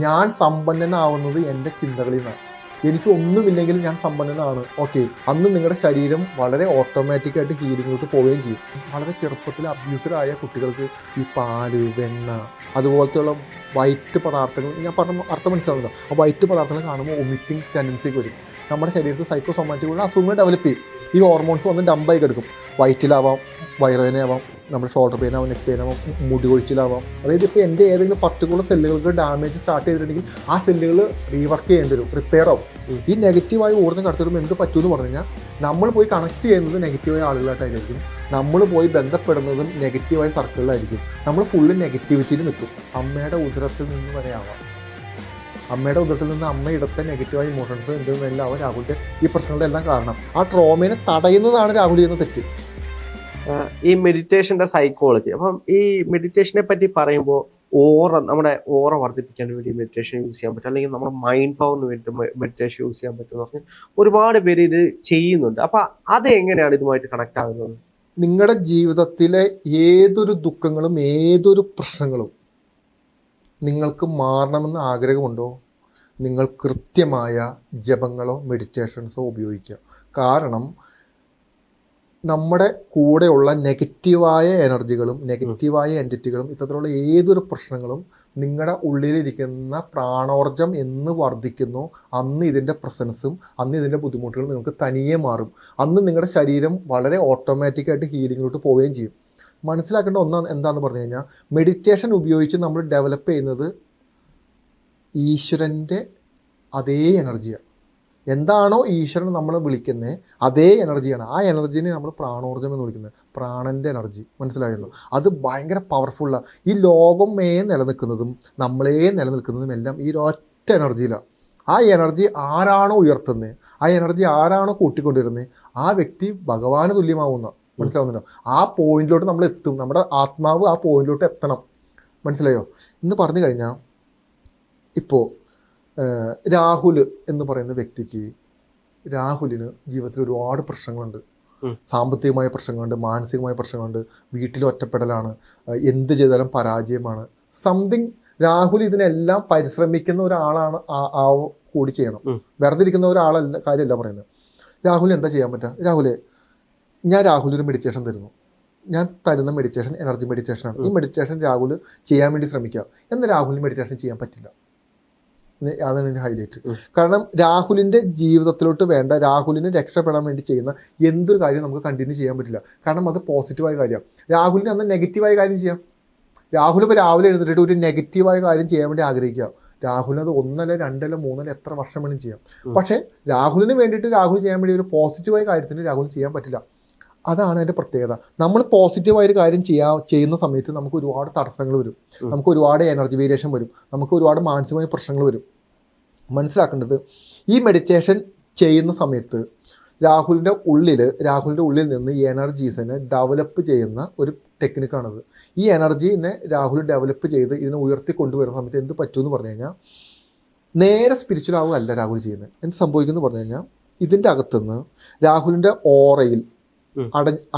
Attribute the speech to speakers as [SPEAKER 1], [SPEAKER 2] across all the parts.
[SPEAKER 1] ഞാൻ സമ്പന്നനാവുന്നത് എൻ്റെ ചിന്തകളിൽ നിന്നാണ്. എനിക്ക് ഒന്നുമില്ലെങ്കിലും ഞാൻ സമ്പന്നനാണ്. ഓക്കെ, അന്ന് നിങ്ങളുടെ ശരീരം വളരെ ഓട്ടോമാറ്റിക്കായിട്ട് ഹീലിങ്ങിലോട്ട് പോവുകയും ചെയ്യും. വളരെ ചെറുപ്പത്തിൽ അബ്യൂസറായ കുട്ടികൾക്ക് ഈ പാല്, വെണ്ണ, അതുപോലത്തെയുള്ള വൈറ്റ് പദാർത്ഥങ്ങൾ, ഞാൻ പറഞ്ഞ അർത്ഥം മനസ്സിലാവുന്നില്ല, ആ വൈറ്റ് പദാർത്ഥങ്ങൾ കാണുമ്പോൾ വൊമിറ്റിംഗ് ടെൻഡൻസിക്ക് വരും. നമ്മുടെ ശരീരത്തിൽ സൈക്കോസൊമാറ്റിക്കുള്ള അസുഖങ്ങൾ ഡെവലപ്പ് ചെയ്യും. ഈ ഹോർമോൺസ് വന്ന് ഡംപായി കിടക്കും. വയറ്റിലാവാം, വയറുവേദനയാവാം, നമ്മുടെ ഷോൾഡർ പെയിൻ ആവാം, നെക്ക് പെയിൻ ആവാം, മുടി കൊഴിച്ചിലാവാം. അതായത് ഇപ്പോൾ എൻ്റെ ഏതെങ്കിലും പർട്ടിക്കുലർ സെല്ലുകൾക്ക് ഡാമേജ് സ്റ്റാർട്ട് ചെയ്തിട്ടുണ്ടെങ്കിൽ ആ സെല്ലുകൾ റീവർക്ക് ചെയ്യേണ്ടി വരും, റിപ്പയർ ആവും. ഈ നെഗറ്റീവായി ഊർജ്ജം കടത്തിടുമ്പോൾ എന്ത് പറ്റുമെന്ന് പറഞ്ഞു കഴിഞ്ഞാൽ, നമ്മൾ പോയി കണക്ട് ചെയ്യുന്നത് നെഗറ്റീവായ ആളുകളായിട്ടായിരിക്കും, നമ്മൾ പോയി ബന്ധപ്പെടുന്നതും നെഗറ്റീവായ സർക്കിളിലായിരിക്കും, നമ്മൾ ഫുള്ള് നെഗറ്റിവിറ്റിയിൽ നിൽക്കും. അമ്മയുടെ ഉദരത്തിൽ നിന്ന് വരെ ആവാം. അമ്മയുടെ ഉദരത്തിൽ നിന്ന് അമ്മയെടുത്ത നെഗറ്റീവായ ഇമോഷൻസ് എന്തെന്നെല്ലാം രാഹുലിൻ്റെ ഈ പ്രശ്നങ്ങളുടെ എല്ലാം കാരണം. ആ ട്രോമേനെ തടയുന്നതാണ് രാഹുൽ ചെയ്യുന്ന തെറ്റ്.
[SPEAKER 2] ഈ മെഡിറ്റേഷൻ്റെ സൈക്കോളജി, അപ്പം ഈ മെഡിറ്റേഷനെ പറ്റി പറയുമ്പോൾ നമ്മുടെ ഓറ വർദ്ധിപ്പിക്കാൻ വേണ്ടി മെഡിറ്റേഷൻ യൂസ് ചെയ്യാൻ പറ്റും, അല്ലെങ്കിൽ നമ്മുടെ മൈൻഡ് പവറിന് വേണ്ടി മെഡിറ്റേഷൻ യൂസ് ചെയ്യാൻ പറ്റും എന്ന് പറഞ്ഞാൽ ഒരുപാട് പേര് ഇത് ചെയ്യുന്നുണ്ട്. അപ്പം അത് എങ്ങനെയാണ് ഇതുമായിട്ട് കണക്ട് ആകുന്നത്?
[SPEAKER 1] നിങ്ങളുടെ ജീവിതത്തിലെ ഏതൊരു ദുഃഖങ്ങളും ഏതൊരു പ്രശ്നങ്ങളും നിങ്ങൾക്ക് മാറണമെന്ന് ആഗ്രഹമുണ്ടോ, നിങ്ങൾ കൃത്യമായ ജപങ്ങളോ മെഡിറ്റേഷൻസോ ഉപയോഗിക്കുക. കാരണം നമ്മുടെ കൂടെയുള്ള നെഗറ്റീവായ എനർജികളും നെഗറ്റീവായ എൻറ്റിറ്റികളും ഇത്തരത്തിലുള്ള ഏതൊരു പ്രശ്നങ്ങളും നിങ്ങളുടെ ഉള്ളിലിരിക്കുന്ന പ്രാണോർജം എന്ന് വർദ്ധിക്കുന്നു, അന്ന് ഇതിൻ്റെ പ്രസൻസും അന്ന് ഇതിൻ്റെ ബുദ്ധിമുട്ടുകളും നിങ്ങൾക്ക് തനിയെ മാറും. അന്ന് നിങ്ങളുടെ ശരീരം വളരെ ഓട്ടോമാറ്റിക്കായിട്ട് ഹീലിങ്ങിലോട്ട് പോവുകയും ചെയ്യും. മനസ്സിലാക്കേണ്ട എന്താണെന്ന് പറഞ്ഞു കഴിഞ്ഞാൽ, മെഡിറ്റേഷൻ ഉപയോഗിച്ച് നമ്മൾ ഡെവലപ്പ് ചെയ്യുന്നത് ഈശ്വരൻ്റെ അതേ എനർജിയാണ്. എന്താണോ ഈശ്വരൻ നമ്മൾ വിളിക്കുന്നത് അതേ എനർജിയാണ്. ആ എനർജീനെ നമ്മൾ പ്രാണോർജ്ജം എന്ന് വിളിക്കുന്നത്, പ്രാണൻ്റെ എനർജി. മനസ്സിലായിരുന്നു? അത് ഭയങ്കര പവർഫുള്ളാണ്. ഈ ലോകമേ നിലനിൽക്കുന്നതും നമ്മളേ നിലനിൽക്കുന്നതും എല്ലാം ഈ ഒറ്റ എനർജിയിലാണ്. ആ എനർജി ആരാണോ ഉയർത്തുന്നത്, ആ എനർജി ആരാണോ കൂട്ടിക്കൊണ്ടിരുന്നത്, ആ വ്യക്തി ഭഗവാന് തുല്യമാവുന്ന. മനസ്സിലാവുന്നുണ്ടോ? ആ പോയിന്റിലോട്ട് നമ്മൾ എത്തും. നമ്മുടെ ആത്മാവ് ആ പോയിന്റിലോട്ട് എത്തണം. മനസ്സിലായോ? എന്ന് പറഞ്ഞു കഴിഞ്ഞാൽ, ഇപ്പോൾ രാഹുൽ എന്ന് പറയുന്ന വ്യക്തിക്ക്, രാഹുലിന് ജീവിതത്തിൽ ഒരുപാട് പ്രശ്നങ്ങളുണ്ട്. സാമ്പത്തികമായ പ്രശ്നങ്ങളുണ്ട്, മാനസികമായ പ്രശ്നങ്ങളുണ്ട്, വീട്ടിൽ ഒറ്റപ്പെടലാണ്, എന്ത് ചെയ്താലും പരാജയമാണ്. സംതിങ് രാഹുൽ ഇതിനെല്ലാം പരിശ്രമിക്കുന്ന ഒരാളാണ് കൂടി ചെയ്യണം. വെറുതെ ഇരിക്കുന്ന ഒരാളല്ല കാര്യമല്ല പറയുന്നത്. രാഹുൽ എന്താ ചെയ്യാൻ പറ്റുക? ഞാൻ രാഹുലിന് മെഡിറ്റേഷൻ തരുന്നു. ഞാൻ തരുന്ന മെഡിറ്റേഷൻ എനർജി മെഡിറ്റേഷനാണ്. ഈ മെഡിറ്റേഷൻ രാഹുൽ ചെയ്യാൻ വേണ്ടി ശ്രമിക്കുക. എന്നാൽ രാഹുലിന് മെഡിറ്റേഷൻ ചെയ്യാൻ പറ്റില്ല. അതാണ് എൻ്റെ ഹൈലൈറ്റ്. കാരണം രാഹുലിൻ്റെ ജീവിതത്തിലോട്ട് വേണ്ട, രാഹുലിന് രക്ഷപ്പെടാൻ വേണ്ടി ചെയ്യുന്ന എന്തൊരു കാര്യം നമുക്ക് കണ്ടിന്യൂ ചെയ്യാൻ പറ്റില്ല. കാരണം അത് പോസിറ്റീവായ കാര്യമാണ്. രാഹുലിന് അന്ന് നെഗറ്റീവായ കാര്യം ചെയ്യാം. രാഹുൽ ഇപ്പോൾ രാവിലെ എഴുന്നേറ്റിട്ട് ഒരു നെഗറ്റീവായ കാര്യം ചെയ്യാൻ വേണ്ടി ആഗ്രഹിക്കുക. രാഹുലിന് അത് 1 2 3 എത്ര വർഷം വേണം ചെയ്യാം. പക്ഷേ രാഹുലിന് വേണ്ടിയിട്ട് രാഹുൽ ചെയ്യാൻ വേണ്ടി ഒരു പോസിറ്റീവായ കാര്യത്തിന് രാഹുൽ ചെയ്യാൻ പറ്റില്ല. അതാണ് അതിൻ്റെ പ്രത്യേകത. നമ്മൾ പോസിറ്റീവായൊരു കാര്യം ചെയ്യുന്ന സമയത്ത് നമുക്ക് ഒരുപാട് തടസ്സങ്ങൾ വരും, നമുക്ക് ഒരുപാട് എനർജി വേരിയേഷൻ വരും, നമുക്ക് ഒരുപാട് മാനസികമായ പ്രശ്നങ്ങൾ വരും. മനസ്സിലാക്കേണ്ടത്, ഈ മെഡിറ്റേഷൻ ചെയ്യുന്ന സമയത്ത് രാഹുലിൻ്റെ ഉള്ളിൽ നിന്ന് ഈ എനർജീസിനെ ഡെവലപ്പ് ചെയ്യുന്ന ഒരു ടെക്നിക്കാണത്. ഈ എനർജീനെ രാഹുൽ ഡെവലപ്പ് ചെയ്ത് ഇതിനെ ഉയർത്തി കൊണ്ടുവരുന്ന സമയത്ത് എന്ത് പറ്റുമെന്ന് പറഞ്ഞു കഴിഞ്ഞാൽ, നേരെ സ്പിരിച്വൽ ആവുകയല്ല രാഹുൽ ചെയ്യുന്നത്. എന്ത് സംഭവിക്കുമെന്ന് പറഞ്ഞു കഴിഞ്ഞാൽ, ഇതിൻ്റെ അകത്തുനിന്ന് രാഹുലിൻ്റെ ഓറയിൽ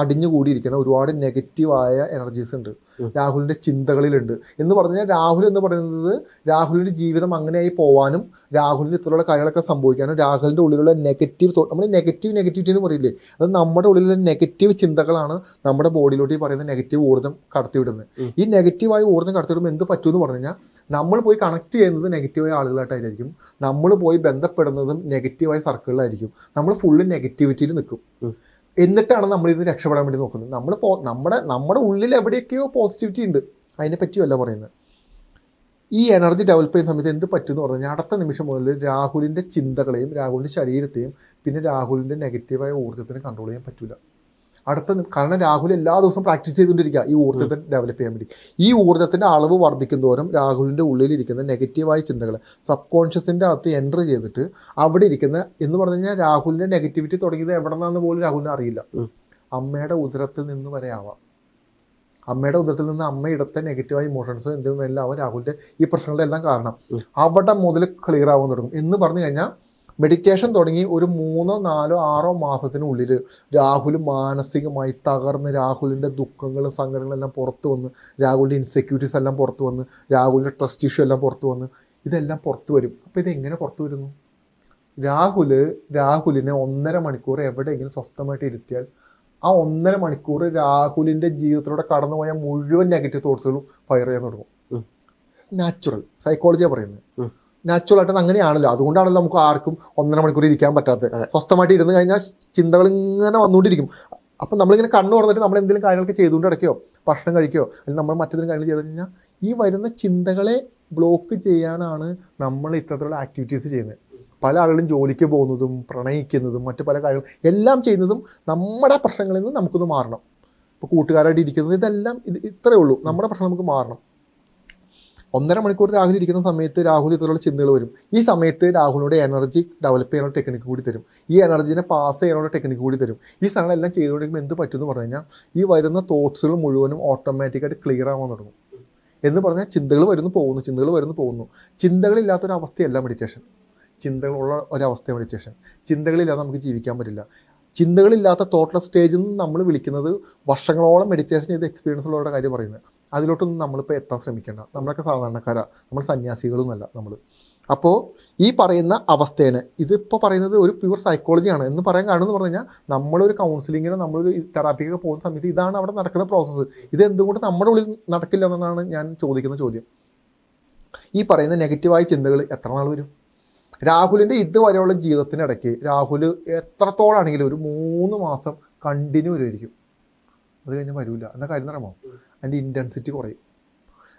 [SPEAKER 1] അടിഞ്ഞുകൂടിയിരിക്കുന്ന ഒരുപാട് നെഗറ്റീവായ എനർജീസ് ഉണ്ട്, രാഹുലിൻ്റെ ചിന്തകളിലുണ്ട്. എന്ന് പറഞ്ഞാൽ രാഹുൽ എന്ന് പറയുന്നത് രാഹുലിൻ്റെ ജീവിതം അങ്ങനെയായി പോവാനും രാഹുലിന് ഇത്തരമുള്ള കാര്യങ്ങളൊക്കെ സംഭവിക്കാനും രാഹുലിൻ്റെ ഉള്ളിലുള്ള നമ്മൾ നെഗറ്റിവിറ്റി എന്ന് പറയില്ലേ, അത് നമ്മുടെ ഉള്ളിലുള്ള നെഗറ്റീവ് ചിന്തകളാണ് നമ്മുടെ ബോഡിയിലോട്ട് ഈ പറയുന്ന നെഗറ്റീവ് ഊർജ്ജം കടത്തിവിടുന്നത്. ഈ നെഗറ്റീവായ ഊർജ്ജം കടത്തിവിടുമ്പോൾ എന്ത് പറ്റുമെന്ന് പറഞ്ഞു കഴിഞ്ഞാൽ, നമ്മൾ പോയി കണക്ട് ചെയ്യുന്നത് നെഗറ്റീവായ ആളുകളായിട്ടായിരിക്കും, നമ്മൾ പോയി ബന്ധപ്പെടുന്നതും നെഗറ്റീവായ സർക്കിളിലായിരിക്കും, നമ്മൾ ഫുള്ള് നെഗറ്റിവിറ്റിയിൽ നിൽക്കും. എന്നിട്ടാണ് നമ്മൾ ഇതിന് രക്ഷപ്പെടാൻ വേണ്ടി നോക്കുന്നത്. നമ്മുടെ ഉള്ളിൽ എവിടെയൊക്കെയോ പോസിറ്റിവിറ്റി ഉണ്ട്, അതിനെ പറ്റിയല്ല പറയുന്നത്. ഈ എനർജി ഡെവലപ്പ് ചെയ്യുന്ന സമയത്ത് എന്ത് പറ്റുമെന്ന് പറഞ്ഞു കഴിഞ്ഞാൽ, അടുത്ത നിമിഷം മുതൽ രാഹുലിൻ്റെ ചിന്തകളെയും രാഹുലിൻ്റെ ശരീരത്തെയും പിന്നെ രാഹുലിൻ്റെ നെഗറ്റീവായ ഊർജ്ജത്തിനെ കൺട്രോൾ ചെയ്യാൻ പറ്റില്ല. കാരണം രാഹുൽ എല്ലാ ദിവസവും പ്രാക്ടീസ് ചെയ്തുകൊണ്ടിരിക്കുക ഈ ഊർജ്ജത്തെ ഡെവലപ്പ് ചെയ്യാൻ വേണ്ടി. ഈ ഊർജ്ജത്തിൻ്റെ അളവ് വർദ്ധിക്കുന്തോറും രാഹുലിൻ്റെ ഉള്ളിലിരിക്കുന്ന നെഗറ്റീവായ ചിന്തകൾ സബ്-കോൺഷ്യസിൻ്റെ അകത്ത് എൻ്റർ ചെയ്തിട്ട് അവിടെ ഇരിക്കുന്ന, എന്ന് പറഞ്ഞു കഴിഞ്ഞാൽ രാഹുലിൻ്റെ നെഗറ്റിവിറ്റി തുടങ്ങിയത് എവിടെ നിന്നാന്ന് പോലും രാഹുലിന് അറിയില്ല. അമ്മയുടെ ഉദരത്തിൽ നിന്ന് വരെ ആവാം. അമ്മയുടെ ഉദരത്തിൽ നിന്ന് അമ്മയെടുത്ത നെഗറ്റീവായ ഇമോഷൻസ് എന്തെല്ലാം ആവാം രാഹുലിൻ്റെ ഈ പ്രശ്നങ്ങളുടെ എല്ലാം കാരണം. അവിടെ മുതൽ ക്ലിയർ ആവാൻ തുടങ്ങും. എന്ന് പറഞ്ഞു കഴിഞ്ഞാൽ, മെഡിറ്റേഷൻ തുടങ്ങി ഒരു 3 4 6 മാസത്തിനുള്ളിൽ രാഹുൽ മാനസികമായി തകർന്ന് രാഹുലിൻ്റെ ദുഃഖങ്ങളും സങ്കടങ്ങളും എല്ലാം പുറത്തു വന്ന്, രാഹുലിൻ്റെ ഇൻസെക്യൂരിറ്റീസ് എല്ലാം പുറത്തു വന്ന്, രാഹുലിൻ്റെ ട്രസ്റ്റ് ഇഷ്യൂ എല്ലാം പുറത്തു വന്ന് ഇതെല്ലാം പുറത്തു വരും. അപ്പോൾ ഇതെങ്ങനെ പുറത്തു വരുന്നു? രാഹുലിനെ 1.5 മണിക്കൂർ എവിടെയെങ്കിലും സ്വസ്ഥമായിട്ട് ഇരുത്തിയാൽ ആ 1.5 മണിക്കൂർ രാഹുലിൻ്റെ ജീവിതത്തിലൂടെ കടന്നുപോയ മുഴുവൻ നെഗറ്റീവ് തോട്ട്സുകളും ഫയർ ചെയ്യാൻ തുടങ്ങും. നാച്ചുറൽ സൈക്കോളജിയാണ് പറയുന്നത്. നാച്ചുറൽ ആയിട്ട് അങ്ങനെയാണല്ലോ. അതുകൊണ്ടാണല്ലോ നമുക്ക് ആർക്കും 1.5 മണിക്കൂർ ഇരിക്കാൻ പറ്റാത്തത്. സ്വസ്ഥമായിട്ട് ഇരുന്ന് കഴിഞ്ഞാൽ ചിന്തകൾ ഇങ്ങനെ വന്നുകൊണ്ടിരിക്കും. അപ്പം നമ്മളിങ്ങനെ കണ്ണു തുറന്നിട്ട് നമ്മൾ എന്തെങ്കിലും കാര്യങ്ങളൊക്കെ ചെയ്തുകൊണ്ട് കിടക്കുകയോ ഭക്ഷണം കഴിക്കുകയോ അല്ലെങ്കിൽ നമ്മൾ മറ്റേതെങ്കിലും കാര്യങ്ങൾ ചെയ്തു കഴിഞ്ഞാൽ ഈ വരുന്ന ചിന്തകളെ ബ്ലോക്ക് ചെയ്യാനാണ് നമ്മൾ ഇത്തരത്തിലുള്ള ആക്ടിവിറ്റീസ് ചെയ്യുന്നത്. പല ആളുകളും ജോലിക്ക് പോകുന്നതും പ്രണയിക്കുന്നതും മറ്റു പല കാര്യങ്ങളും എല്ലാം ചെയ്യുന്നതും നമ്മുടെ പ്രശ്നങ്ങളിൽ നിന്ന് നമുക്കൊന്ന് മാറണം. ഇപ്പോൾ കൂട്ടുകാരായിട്ട് ഇരിക്കുന്നത് ഇതെല്ലാം ഇത്രയേ ഉള്ളൂ. നമ്മുടെ പ്രശ്നം നമുക്ക് മാറണം. 1.5 മണിക്കൂർ രാഹുൽ ഇരിക്കുന്ന സമയത്ത് രാഹുൽ ഇത്തരത്തിലുള്ള ചിന്തകൾ വരും. ഈ സമയത്ത് രാഹുലിനോട് എനർജി ഡെവലപ്പ് ചെയ്യാനുള്ള ടെക്നിക്ക് കൂടി തരും. ഈ എനർജീനെ പാസ് ചെയ്യാനുള്ള ടെക്നിക്ക് കൂടി തരും. ഈ സാധനങ്ങളെല്ലാം ചെയ്തുകൊണ്ടിരിക്കുമ്പോൾ എന്ത് പറ്റുമെന്ന് പറഞ്ഞു കഴിഞ്ഞാൽ ഈ വരുന്ന തോട്ട്സുകൾ മുഴുവനും ഓട്ടോമാറ്റിക്കായിട്ട് ക്ലിയർ ആവാൻ തുടങ്ങും. എന്ന് പറഞ്ഞാൽ ചിന്തകൾ വരുന്നു പോകുന്നു. ചിന്തകളില്ലാത്തൊരവസ്ഥയല്ല മെഡിറ്റേഷൻ. ചിന്തകളുള്ള ഒരവസ്ഥയാണ് മെഡിറ്റേഷൻ. ചിന്തകളില്ലാതെ നമുക്ക് ജീവിക്കാൻ പറ്റില്ല. ചിന്തകളില്ലാത്ത തോട്ട്ലെസ് സ്റ്റേജിൽ നിന്ന് നമ്മൾ വിളിക്കുന്നത് വർഷങ്ങളോളം മെഡിറ്റേഷൻ ചെയ്ത എക്സ്പീരിയൻസ് ഉള്ളവരുടെ കാര്യം പറയുന്നത്. അതിലോട്ടൊന്നും നമ്മളിപ്പോൾ എത്താൻ ശ്രമിക്കേണ്ട. നമ്മളൊക്കെ സാധാരണക്കാരാണ്, നമ്മൾ സന്യാസികളൊന്നുമല്ല നമ്മൾ. അപ്പോൾ ഈ പറയുന്ന അവസ്ഥേനെ ഇതിപ്പോൾ പറയുന്നത് ഒരു പ്യൂർ സൈക്കോളജിയാണ് എന്ന് പറയാൻ കാരണം എന്ന് പറഞ്ഞു കഴിഞ്ഞാൽ നമ്മളൊരു കൗൺസിലിങ്ങിനോ നമ്മളൊരു തെറാപ്പിക്കൊക്കെ പോകുന്ന സമയത്ത് ഇതാണ് അവിടെ നടക്കുന്ന പ്രോസസ്സ്. ഇത് എന്തുകൊണ്ട് നമ്മുടെ ഉള്ളിൽ നടക്കില്ല എന്നാണ് ഞാൻ ചോദിക്കുന്ന ചോദ്യം. ഈ പറയുന്ന നെഗറ്റീവായ ചിന്തകൾ എത്ര നാൾ വരും? രാഹുലിൻ്റെ ഇതുവരെയുള്ള ജീവിതത്തിനിടയ്ക്ക് രാഹുൽ എത്രത്തോളാണെങ്കിലും ഒരു 3 മാസം കണ്ടിന്യൂ വരുമായിരിക്കും. അത് കഴിഞ്ഞാൽ വരില്ല. എന്താ കാര്യം എന്നറിയാമോ? അതിൻ്റെ ഇൻറ്റൻസിറ്റി കുറയും.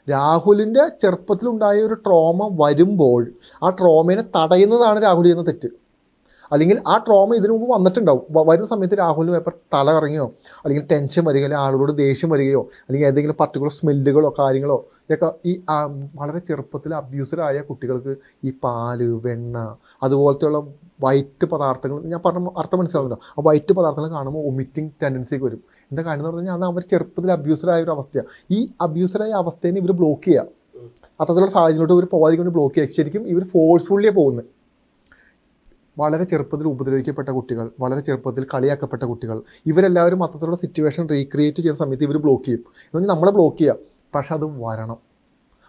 [SPEAKER 1] രാഹുലിൻ്റെ ചെറുപ്പത്തിലുണ്ടായ ഒരു ട്രോമ വരുമ്പോൾ ആ ട്രോമേനെ തടയുന്നതാണ് രാഹുൽ ചെയ്യുന്ന തെറ്റ്. അല്ലെങ്കിൽ ആ ട്രോമ ഇതിനു മുമ്പ് വന്നിട്ടുണ്ടാവും. വരുന്ന സമയത്ത് രാഹുലിന് പേപ്പർ തല കറങ്ങിയോ അല്ലെങ്കിൽ ടെൻഷൻ വരികയോ അല്ലെങ്കിൽ ആളുകളോട് ദേഷ്യം വരികയോ അല്ലെങ്കിൽ ഏതെങ്കിലും പർട്ടിക്കുലർ സ്മെല്ലുകളോ കാര്യങ്ങളോ ഇതൊക്കെ ഈ വളരെ ചെറുപ്പത്തിൽ അബ്യൂസറായ കുട്ടികൾക്ക് ഈ പാല്, വെണ്ണ, അതുപോലത്തെയുള്ള വൈറ്റ് പദാർത്ഥങ്ങൾ, ഞാൻ പറഞ്ഞ അർത്ഥം മനസ്സിലാവുന്നല്ലോ, ആ വൈറ്റ് പദാർത്ഥങ്ങൾ കാണുമ്പോൾ വൊമിറ്റിംഗ് ടെൻഡൻസിയൊക്കെ വരും. എന്താ കാര്യം എന്ന് പറഞ്ഞു കഴിഞ്ഞാൽ അത് അവർ ചെറുപ്പത്തിൽ അബ്യൂസറായ ഒരു അവസ്ഥയാണ്. ഈ അബ്യൂസറായ അവസ്ഥേനെ ഇവർ ബ്ലോക്ക് ചെയ്യുക. അത്തരത്തിലുള്ള സാഹചര്യത്തിലോട്ട് ഇവർ പോകാതിരിക്കൊണ്ട് ബ്ലോക്ക് ചെയ്യുക. ശരിക്കും ഇവർ ഫോഴ്സ്ഫുള്ളിയാണ് പോകുന്നത്. വളരെ ചെറുപ്പത്തിൽ ഉപദ്രവിക്കപ്പെട്ട കുട്ടികൾ, വളരെ ചെറുപ്പത്തിൽ കളിയാക്കപ്പെട്ട കുട്ടികൾ, ഇവരെല്ലാവരും അത്തരത്തിലുള്ള സിറ്റുവേഷൻ റീക്രിയേറ്റ് ചെയ്യുന്ന സമയത്ത് ഇവർ ബ്ലോക്ക് ചെയ്യും. എന്ന് പറഞ്ഞാൽ നമ്മളെ ബ്ലോക്ക് ചെയ്യുക. പക്ഷെ അത് വരണം,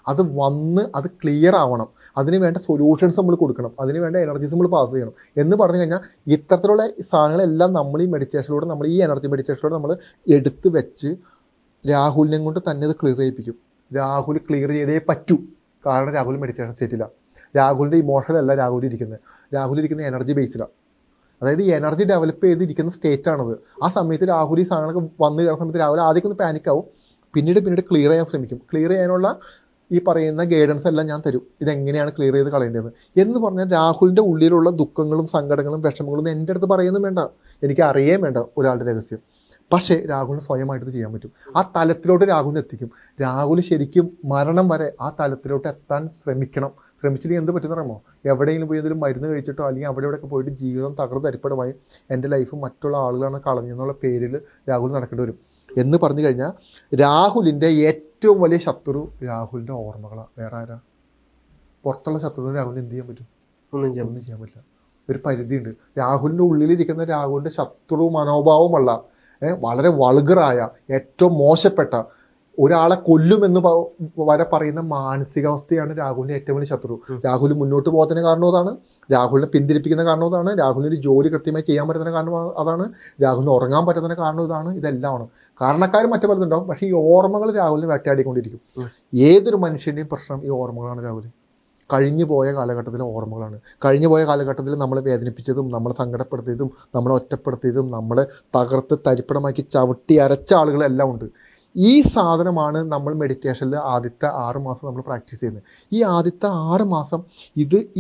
[SPEAKER 1] അത് വന്ന് അത് ക്ലിയർ ആവണം. അതിന് വേണ്ട സൊല്യൂഷൻസ് നമ്മൾ കൊടുക്കണം, അതിന് വേണ്ട എനർജീസ് നമ്മൾ പാസ് ചെയ്യണം. എന്ന് പറഞ്ഞു കഴിഞ്ഞാൽ ഇത്തരത്തിലുള്ള സാധനങ്ങളെല്ലാം നമ്മൾ ഈ മെഡിറ്റേഷനിലൂടെ, നമ്മൾ ഈ എനർജി മെഡിറ്റേഷനിലൂടെ നമ്മൾ എടുത്ത് വെച്ച് രാഹുലിനെ കൊണ്ട് തന്നെ അത് ക്ലിയർ ചെയ്യിപ്പിക്കും. രാഹുൽ ക്ലിയർ ചെയ്തേ പറ്റൂ. കാരണം രാഹുൽ മെഡിറ്റേഷൻ സ്റ്റേറ്റില്ല. രാഹുലിൻ്റെ ഇമോഷനല്ല രാഹുൽ ഇരിക്കുന്ന എനർജി ബേസിലാണ്. അതായത് ഈ എനർജി ഡെവലപ്പ് ചെയ്തിരിക്കുന്ന സ്റ്റേറ്റാണത്. ആ സമയത്ത് രാഹുൽ ഈ സാധനങ്ങളൊക്കെ വന്നു കയറുന്ന സമയത്ത് രാഹുൽ ആദ്യമൊക്കെ ഒന്ന് പാനിക്കാവും. പിന്നീട് ക്ലിയർ ചെയ്യാൻ ശ്രമിക്കും. ക്ലിയർ ചെയ്യാനുള്ള ഈ പറയുന്ന ഗൈഡൻസ് എല്ലാം ഞാൻ തരും, ഇതെങ്ങനെയാണ് ക്ലിയർ ചെയ്ത് കളയേണ്ടത് എന്ന് പറഞ്ഞാൽ രാഹുലിൻ്റെ ഉള്ളിലുള്ള ദുഃഖങ്ങളും സങ്കടങ്ങളും വിഷമങ്ങളും എൻ്റെ അടുത്ത് പറയുന്നും വേണ്ട, എനിക്ക് അറിയാൻ വേണ്ട ഒരാളുടെ രഹസ്യം. പക്ഷേ രാഹുലിന് സ്വയമായിട്ട് ഇത് ചെയ്യാൻ പറ്റും. ആ തലത്തിലോട്ട് രാഹുലിനെ എത്തിക്കും. രാഹുൽ ശരിക്കും മരണം വരെ ആ തലത്തിലോട്ട് എത്താൻ ശ്രമിക്കണം. ശ്രമിച്ചില്ലെങ്കിൽ എന്ത് പറ്റുന്ന അറിയാമോ? എവിടെയെങ്കിലും പോയി എന്തെങ്കിലും മരുന്ന് കഴിച്ചിട്ടോ അല്ലെങ്കിൽ അവിടെയൊക്കെ പോയിട്ട് ജീവിതം തകർന്നരിപ്പടമായി എൻ്റെ ലൈഫ് മറ്റുള്ള ആളുകളാണ് കളഞ്ഞെന്നുള്ള പേരിൽ രാഹുൽ നടക്കേണ്ടി വരും. എന്ന് പറഞ്ഞു കഴിഞ്ഞാൽ രാഹുലിൻ്റെ ഏറ്റവും വലിയ ശത്രു രാഹുലിൻ്റെ ഓർമ്മകളാണ്. വേറെ ആരാ? പുറത്തുള്ള ശത്രുവിന് രാഹുലിന് എന്ത് ചെയ്യാൻ പറ്റും? ഒന്നും ചെയ്യാൻ പറ്റില്ല. ഒരു പരിധിയുണ്ട്. രാഹുലിൻ്റെ ഉള്ളിലിരിക്കുന്ന രാഹുലിൻ്റെ ശത്രു മനോഭാവമല്ല, വളരെ വൾഗറായ, ഏറ്റവും മോശപ്പെട്ട, ഒരാളെ കൊല്ലുമെന്ന് വരെ പറയുന്ന മാനസികാവസ്ഥയാണ് രാഹുലിൻ്റെ ഏറ്റവും വലിയ ശത്രു. രാഹുൽ മുന്നോട്ട് പോകുന്നതിന് കാരണം അതാണ്, രാഹുലിനെ പിന്തിരിപ്പിക്കുന്ന കാരണം അതാണ്, രാഹുലിന് ജോലി കൃത്യമായി ചെയ്യാൻ പറ്റുന്ന കാരണം അതാണ്, രാഹുലിന് ഉറങ്ങാൻ പറ്റുന്നതിന് കാരണം ഇതാണ്. ഇതെല്ലാമാണ് കാരണക്കാരും മറ്റു പലതുണ്ടാവും. പക്ഷേ ഈ ഓർമ്മകൾ രാഹുലിനെ വേട്ടയാടിക്കൊണ്ടിരിക്കും. ഏതൊരു മനുഷ്യൻ്റെയും പ്രശ്നം ഈ ഓർമ്മകളാണ്. രാഹുൽ കഴിഞ്ഞു പോയ കാലഘട്ടത്തിലെ ഓർമ്മകളാണ്. കഴിഞ്ഞു പോയ കാലഘട്ടത്തിൽ നമ്മളെ വേദനിപ്പിച്ചതും നമ്മളെ സങ്കടപ്പെടുത്തിയതും നമ്മളെ ഒറ്റപ്പെടുത്തിയതും നമ്മളെ തകർത്ത് തരിപ്പണമാക്കി ചവിട്ടി അരച്ച ആളുകളെല്ലാം ഉണ്ട്. ഈ സാധനമാണ് നമ്മൾ മെഡിറ്റേഷനിൽ ആദ്യത്തെ 6 മാസം നമ്മൾ പ്രാക്ടീസ് ചെയ്യുന്നത്. ഈ ആദ്യത്തെ 6 മാസം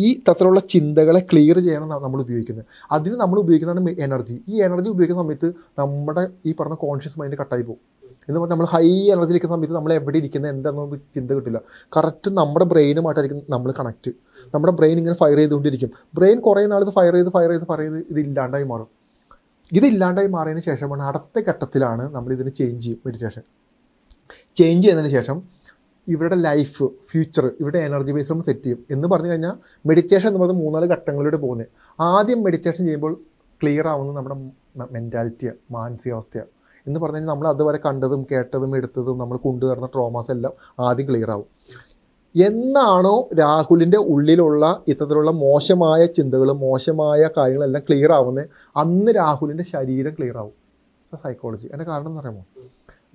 [SPEAKER 1] ഈ തരത്തിലുള്ള ചിന്തകളെ ക്ലിയർ ചെയ്യാനാണ് നമ്മൾ ഉപയോഗിക്കുന്നത്. അതിന് നമ്മൾ ഉപയോഗിക്കുന്നതാണ് എനർജി. ഈ എനർജി ഉപയോഗിക്കുന്ന സമയത്ത് നമ്മുടെ ഈ പറഞ്ഞ കോൺഷ്യസ് മൈൻഡ് കട്ടായി പോകും. എന്ന് പറഞ്ഞാൽ നമ്മൾ ഹൈ എനർജി ഇരിക്കുന്ന സമയത്ത് നമ്മൾ എവിടെ ഇരിക്കുന്നത് എന്താണെന്ന് നമുക്ക് ചിന്ത കിട്ടില്ല. കറക്റ്റ് നമ്മുടെ ബ്രെയിനുമായിട്ടായിരിക്കും നമ്മൾ കണക്റ്റ്. നമ്മുടെ ബ്രെയിൻ ഇങ്ങനെ ഫയർ ചെയ്തുകൊണ്ടിരിക്കും. ബ്രെയിൻ കുറേ നാൾ ഇത് ഫയർ ചെയ്ത് ഇത് ഇല്ലാണ്ടായി മാറും. ഇതില്ലാണ്ടായി മാറിയതിന് ശേഷമാണ് അടുത്ത ഘട്ടത്തിലാണ് നമ്മൾ ഇതിന് ചേഞ്ച് ചെയ്യും. മെഡിറ്റേഷൻ ചേഞ്ച് ചെയ്യുന്നതിന് ശേഷം ഇവരുടെ ലൈഫ്, ഫ്യൂച്ചർ, ഇവരുടെ എനർജി ബേസ് നമ്മൾ സെറ്റ് ചെയ്യും. എന്ന് പറഞ്ഞു കഴിഞ്ഞാൽ മെഡിറ്റേഷൻ എന്ന് പറയുന്നത് 3-4 ഘട്ടങ്ങളിലൂടെ പോകുന്നത്. ആദ്യം മെഡിറ്റേഷൻ ചെയ്യുമ്പോൾ ക്ലിയർ ആവുന്നത് നമ്മുടെ മെൻറ്റാലിറ്റിയാണ്, മാനസികാവസ്ഥയാണ്. എന്ന് പറഞ്ഞു കഴിഞ്ഞാൽ നമ്മൾ അതുവരെ കണ്ടതും കേട്ടതും എടുത്തതും നമ്മൾ കൊണ്ടുവരുന്ന ട്രോമാസ് എല്ലാം ആദ്യം ക്ലിയർ ആവും. എന്നാണോ രാഹുലിൻ്റെ ഉള്ളിലുള്ള ഇത്തരത്തിലുള്ള മോശമായ ചിന്തകളും മോശമായ കാര്യങ്ങളെല്ലാം ക്ലിയർ ആവുന്നത്, അന്ന് രാഹുലിൻ്റെ ശരീരം ക്ലിയർ ആവും. സൈക്കോളജി. അതിൻ്റെ കാരണം എന്ന് പറയുമ്പോൾ